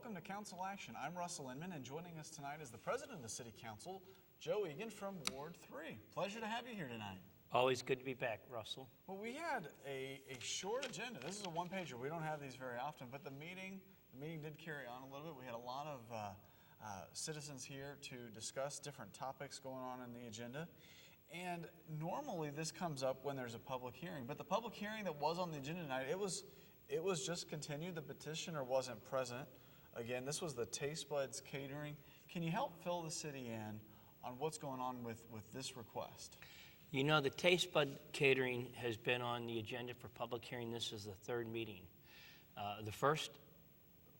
welcome to Council Action. I'm Russell Inman, and joining us tonight is the President of the City Council, Joe Eagan from Ward 3. Pleasure to have you here tonight. Always good to be back, Russell. Well, we had a short agenda. This is a one-pager. We don't have these very often, but the meeting did carry on a little bit. We had a lot of citizens here to discuss different topics going on in the agenda. And normally this comes up when there's a public hearing, but the public hearing that was on the agenda tonight, it was just continued. The petitioner wasn't present. Again, this was the Taste Buds Catering. Can you help fill the city in on what's going on with this request? You know, the Taste Bud Catering has been on the agenda for public hearing. This is the third meeting. The first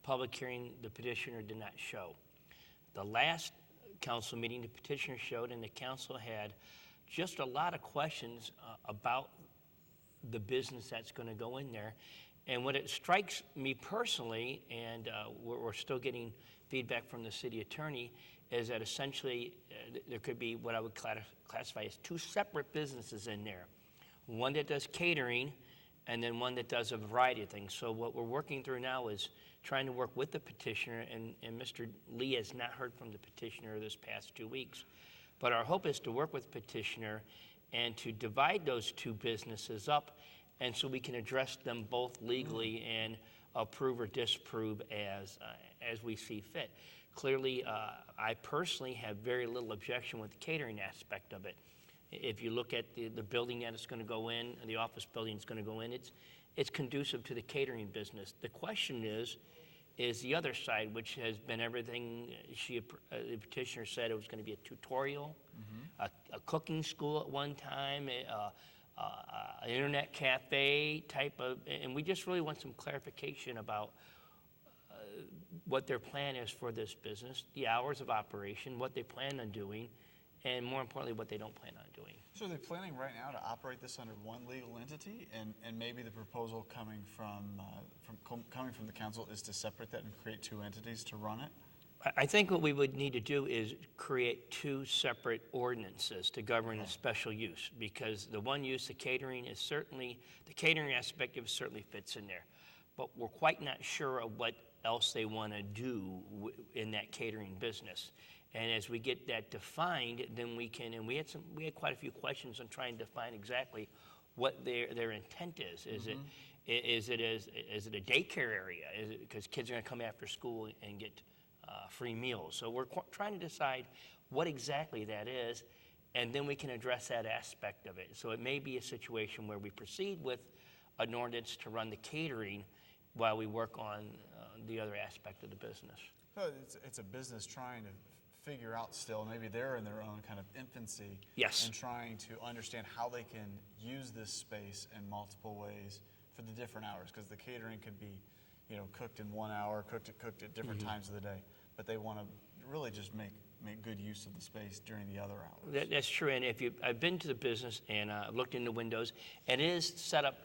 public hearing, the petitioner did not show. The last council meeting, the petitioner showed, and the council had just a lot of questions about the business that's going to go in there. And what it strikes me personally, and we're still getting feedback from the city attorney, is that essentially there could be what I would classify as two separate businesses in there. One that does catering, and then one that does a variety of things. So what we're working through now is trying to work with the petitioner, and Mr. Lee has not heard from the petitioner this past 2 weeks. But our hope is to work with the petitioner and to divide those two businesses up, and so we can address them both legally and approve or disapprove as we see fit. Clearly, I personally have very little objection with the catering aspect of it. If you look at the building that it's going to go in, the office building it's going to go in, it's conducive to the catering business. The question is the other side, which has been everything. The petitioner said it was going to be a tutorial, a cooking school at one time, an internet cafe type of, and we just really want some clarification about what their plan is for this business, the hours of operation, what they plan on doing, and more importantly, what they don't plan on doing. So they're planning right now to operate this under one legal entity, and maybe the proposal coming from the council is to separate that and create two entities to run it? I think what we would need to do is create two separate ordinances to govern the special use, because the one use, the catering, is certainly, the catering aspect of it certainly fits in there. But we're quite not sure of what else they want to do in that catering business. And as we get that defined, then we can, and we had quite a few questions on trying to define exactly what their intent is. Is it a daycare area? Is it because kids are going to come after school and get free meals? So we're trying to decide what exactly that is, and then we can address that aspect of it. So it may be a situation where we proceed with an ordinance to run the catering while we work on the other aspect of the business. So it's a business trying to figure out still, maybe they're in their own kind of infancy, yes, and trying to understand how they can use this space in multiple ways for the different hours, because the catering could be, you know, cooked in 1 hour, cooked at different times of the day, but they want to really just make good use of the space during the other hours. That's true, and I've been to the business and looked in the windows, and it is set up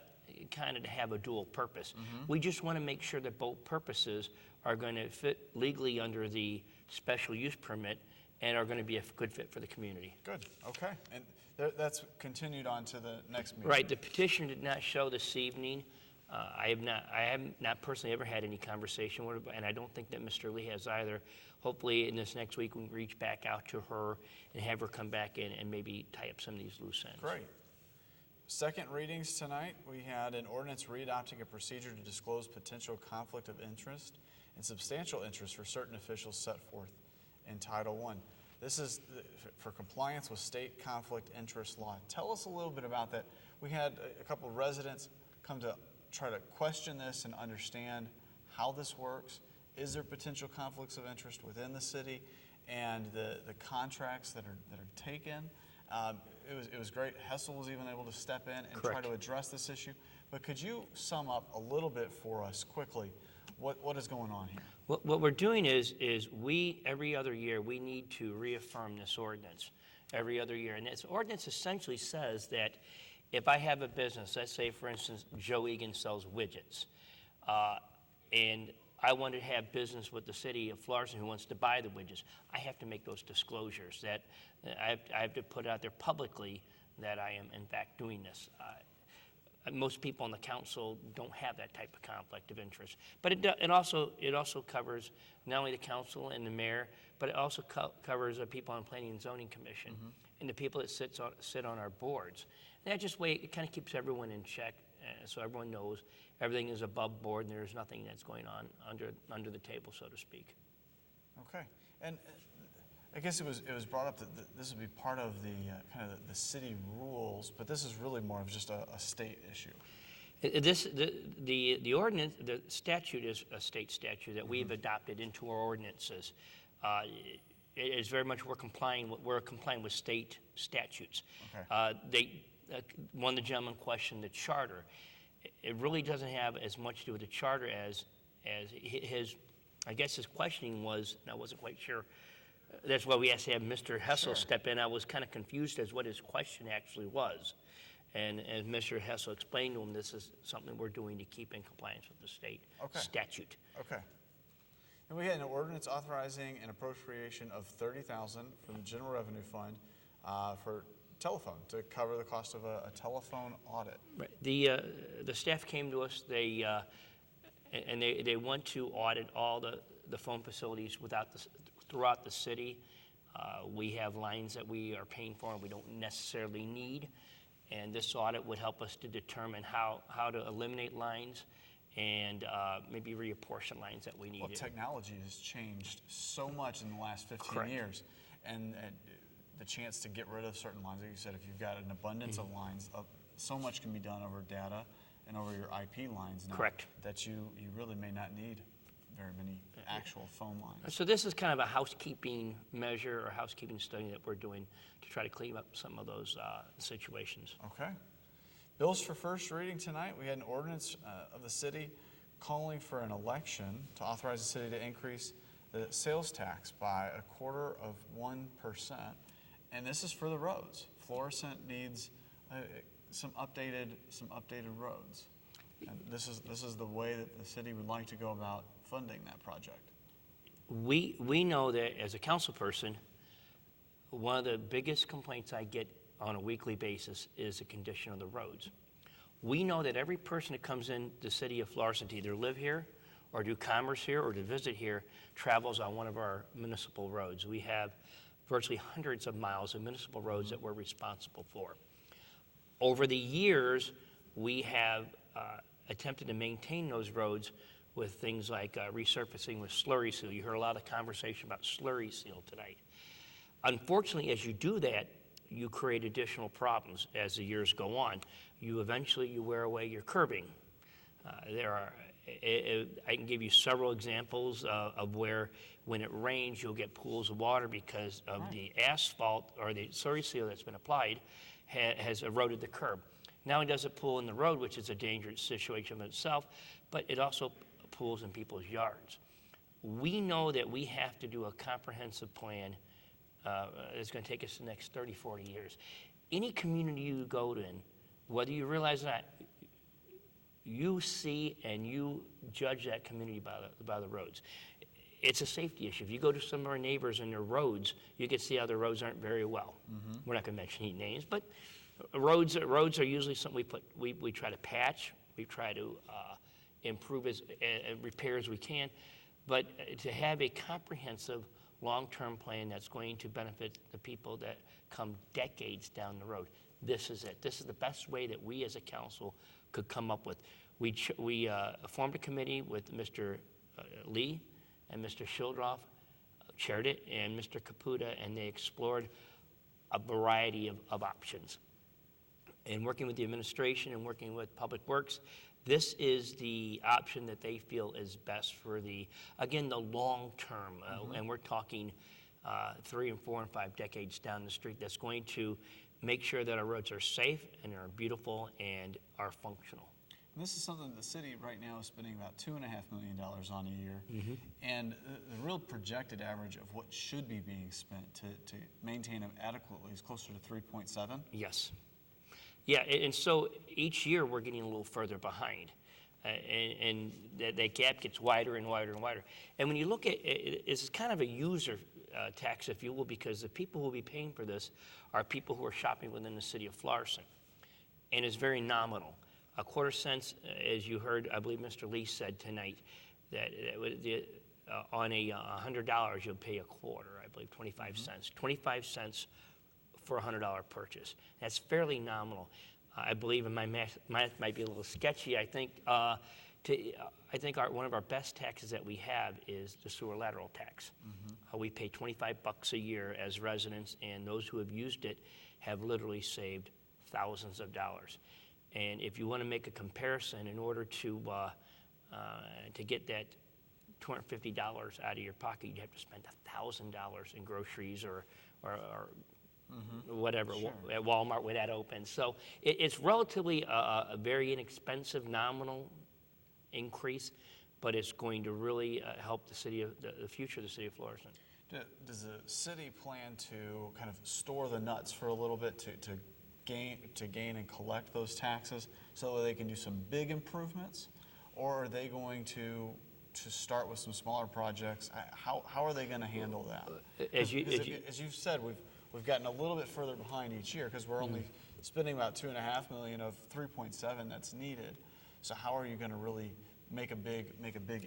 kind of to have a dual purpose. We just want to make sure that both purposes are going to fit legally under the special use permit and are going to be a good fit for the community. Good, okay. And that's continued on to the next meeting. Right, the petitioner did not show this evening. I have not personally ever had any conversation with her, and I don't think that Mr. Lee has either. Hopefully in this next week we can reach back out to her and have her come back in and maybe tie up some of these loose ends. Great. Second readings tonight, we had an ordinance readopting a procedure to disclose potential conflict of interest and substantial interest for certain officials set forth in Title I. This is for compliance with state conflict interest law. Tell us a little bit about that. We had a couple of residents come to try to question this and understand how this works. Is there potential conflicts of interest within the city, and the contracts that are taken? It was great. Hessel was even able to step in and try to address this issue. But could you sum up a little bit for us quickly what is going on here? What we're doing is every other year we need to reaffirm this ordinance every other year. And this ordinance essentially says that if I have a business, let's say for instance Joe Eagan sells widgets, and I want to have business with the city of Florissant who wants to buy the widgets, I have to make those disclosures, that I have to put out there publicly that I am in fact doing this. most people on the council don't have that type of conflict of interest. But it also covers not only the council and the mayor, but it also covers the people on Planning and Zoning Commission and the people that sit on our boards. And that just way, it kind of keeps everyone in check, so everyone knows everything is above board and there's nothing that's going on under the table, so to speak. Okay. And I guess it was brought up that this would be part of the kind of the city rules, but this is really more of just a state issue. The ordinance, the statute is a state statute that we've adopted into our ordinances. It is very much we're complying with state statutes. Okay. One of the gentlemen questioned the charter. It really doesn't have as much to do with the charter as his, I guess his questioning was, and I wasn't quite sure. That's why we asked to have Mr. Hessel step in. I was kind of confused as what his question actually was. And as Mr. Hessel explained to him, this is something we're doing to keep in compliance with the state statute. Okay. And we had an ordinance authorizing an appropriation of $30,000 from the General Revenue Fund for telephone to cover the cost of a telephone audit. Right. The staff came to us. They want to audit all the phone facilities throughout the city. We have lines that we are paying for and we don't necessarily need. And this audit would help us to determine how to eliminate lines and maybe reapportion lines that we need. Well, technology has changed so much in the last 15 years. And the chance to get rid of certain lines, like you said, if you've got an abundance of lines, so much can be done over data and over your IP lines now. Correct. That you really may not need very many actual phone lines. So this is kind of a housekeeping measure or housekeeping study that we're doing to try to clean up some of those situations. Okay. Bills for first reading tonight. We had an ordinance of the city calling for an election to authorize the city to increase the sales tax by 0.25%. And this is for the roads. Florissant needs some updated roads. And this is the way that the city would like to go about funding that project. We know that as a council person, one of the biggest complaints I get on a weekly basis is the condition of the roads. We know that every person that comes in the city of Florissant to either live here or do commerce here or to visit here travels on one of our municipal roads. We have virtually hundreds of miles of municipal roads that we're responsible for. Over the years, we have attempted to maintain those roads with things like resurfacing with slurry seal. You heard a lot of conversation about slurry seal tonight. Unfortunately, as you do that, you create additional problems as the years go on. Eventually wear away your curbing. I can give you several examples of where when it rains, you'll get pools of water because of the asphalt or the slurry seal that's been applied has eroded the curb. Not only does it pool in the road, which is a dangerous situation in itself, but it also pools in people's yards. We know that we have to do a comprehensive plan. It's going to take us the next 30, 40 years. Any community you go to, whether you realize it or not, you see and you judge that community by the roads. It's a safety issue. If you go to some of our neighbors and their roads, you can see how their roads aren't very well. We're not going to mention any names, but roads are usually something we try to patch. We try to improve and repair as we can. But to have a comprehensive long-term plan that's going to benefit the people that come decades down the road, this is it. This is the best way that we as a council could come up with. We formed a committee with Mr. Lee and Mr. Schildroff, chaired it, and Mr. Caputa, and they explored a variety of options. And working with the administration and working with Public Works, this is the option that they feel is best for the long term. And we're talking 3 and 4 and 5 decades down the street. That's going to make sure that our roads are safe and are beautiful and are functional. And this is something the city right now is spending about $2.5 million on a year. And the real projected average of what should be being spent to maintain them adequately is closer to 3.7. Yes. Yeah, and so each year we're getting a little further behind. And that gap gets wider and wider and wider. And when you look at it, it's kind of a user tax, if you will, because the people who will be paying for this are people who are shopping within the city of Florissant. And it's very nominal. A quarter cents, as you heard, I believe Mr. Lee said tonight, that on a $100 you'll pay a quarter, I believe 25 cents. 25 cents for a $100 purchase. That's fairly nominal. I believe, and my math might be a little sketchy, I think one of our best taxes that we have is the sewer lateral tax. We pay $25 a year as residents, and those who have used it have literally saved thousands of dollars. And if you want to make a comparison, in order to get that $250 out of your pocket, you'd have to spend $1,000 in groceries or whatever at Walmart when that opens. So it's relatively a very inexpensive nominal increase, but it's going to really help the city of the future of the city of Florissant. Does the city plan to kind of store the nuts for a little bit to gain and collect those taxes so that they can do some big improvements, or are they going to start with some smaller projects? How are they going to handle that? As you've said, we've gotten a little bit further behind each year because we're only spending about $2.5 million of 3.7 that's needed. So how are you going to really make a big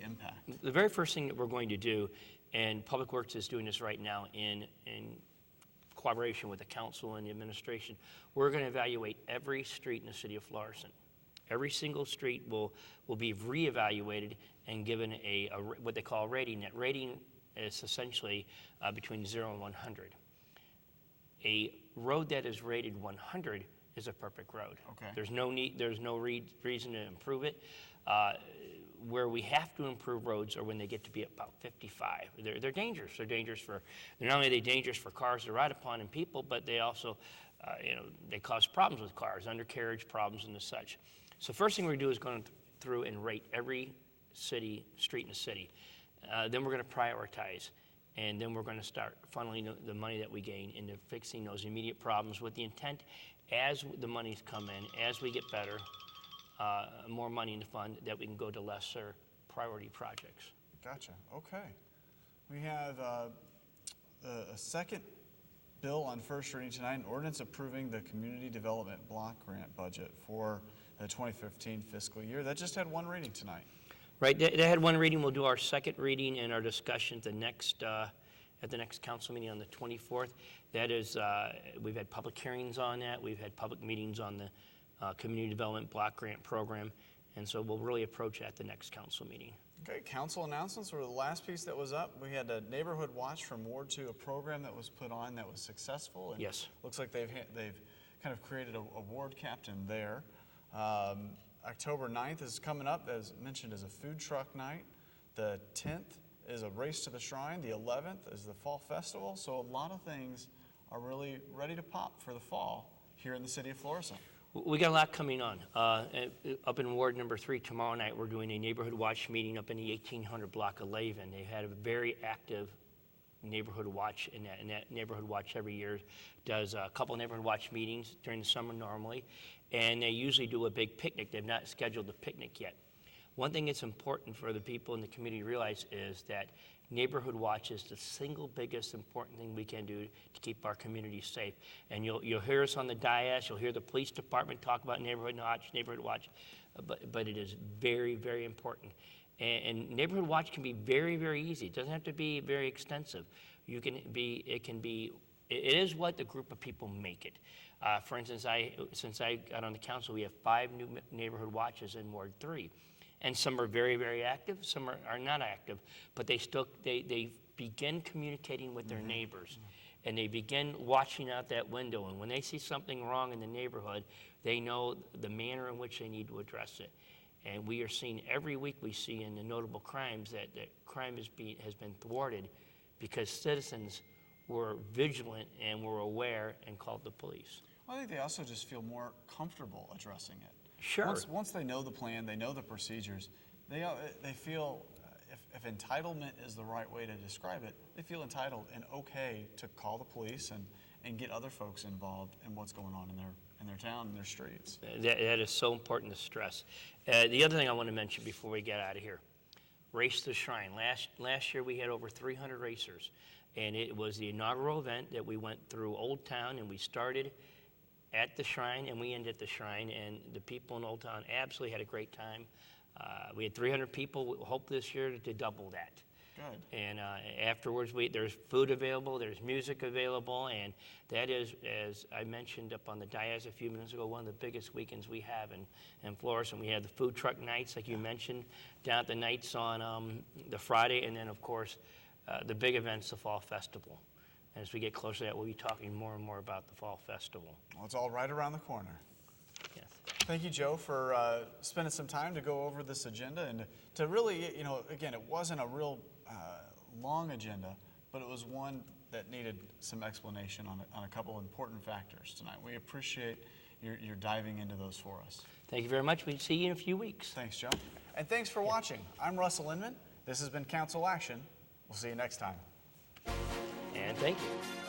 impact? The very first thing that we're going to do, and Public Works is doing this right now in collaboration with the council and the administration, we're going to evaluate every street in the city of Florissant. Every single street will be reevaluated and given what they call a rating. That rating is essentially between 0 and 100. A road that is rated 100 is a perfect road. Okay. There's no reason to improve it. Where we have to improve roads are when they get to be about 55. They're dangerous. Not only are they dangerous for cars to ride upon and people, but they also, they cause problems with cars, undercarriage problems and the such. So first thing we're going to do is go through and rate every street in the city. Then we're going to prioritize. And then we're going to start funneling the money that we gain into fixing those immediate problems with the intent, as the monies come in, as we get better, more money in the fund, that we can go to lesser priority projects. Gotcha. Okay. We have a second bill on first reading tonight, an ordinance approving the Community Development Block Grant budget for the 2015 fiscal year. That just had one reading tonight. Right, they had one reading. We'll do our second reading and our discussion at the next council meeting on the 24th. That is, we've had public hearings on that. We've had public meetings on the Community Development Block Grant Program, and so we'll really approach at the next council meeting. Okay, council announcements were the last piece that was up. We had a neighborhood watch from Ward 2, a program that was put on that was successful. And yes. Looks like they've kind of created a ward captain there. October 9th is coming up, as mentioned, as a food truck night. The 10th is a race to the shrine. The 11th is the fall festival. So a lot of things are really ready to pop for the fall here in the city of Florissant. We got a lot coming on. Up in Ward number 3 tomorrow night, we're doing a neighborhood watch meeting up in the 1800 block of Laven. They had a very active neighborhood watch in that neighborhood watch every year does a couple neighborhood watch meetings during the summer normally, and they usually do a big picnic. They've not scheduled a picnic yet. One thing that's important for the people in the community to realize is that neighborhood watch is the single biggest important thing we can do to keep our community safe. And you'll hear us on the dais, you'll hear the police department talk about neighborhood watch, but it is very, very important. And neighborhood watch can be very, very easy. It doesn't have to be very extensive. It is what the group of people make it. For instance, since I got on the council, we have 5 new neighborhood watches in Ward 3. And some are very, very active, some are not active, but they begin communicating with their neighbors. And they begin watching out that window. And when they see something wrong in the neighborhood, they know the manner in which they need to address it. And we are seeing every week, we see in the notable crimes that crime has been thwarted because citizens were vigilant and were aware and called the police. Well, I think they also just feel more comfortable addressing it. Sure. Once they know the plan, they know the procedures, they feel, if entitlement is the right way to describe it, they feel entitled and okay to call the police and get other folks involved in what's going on in their town and their streets. That is so important to stress. The other thing I want to mention before we get out of here, Race to the Shrine. Last year we had over 300 racers, and it was the inaugural event that we went through Old Town, and we started at the Shrine, and we end at the Shrine, and the people in Old Town absolutely had a great time. We had 300 people. We hope this year to double that. Good. And afterwards, there's food available, there's music available, and that is, as I mentioned up on the dais a few minutes ago, one of the biggest weekends we have in Florissant. We have the food truck nights, like you mentioned, down at the nights on the Friday, and then, of course, the big event's the Fall Festival. As we get closer to that, we'll be talking more and more about the Fall Festival. Well, it's all right around the corner. Yes. Thank you, Joe, for spending some time to go over this agenda and to really, again, it wasn't a real long agenda, but it was one that needed some explanation on a couple important factors tonight. We appreciate your diving into those for us. Thank you very much. We'll see you in a few weeks. Thanks, Joe. And thanks for watching. I'm Russell Inman. This has been Council Action. We'll see you next time. And thank you.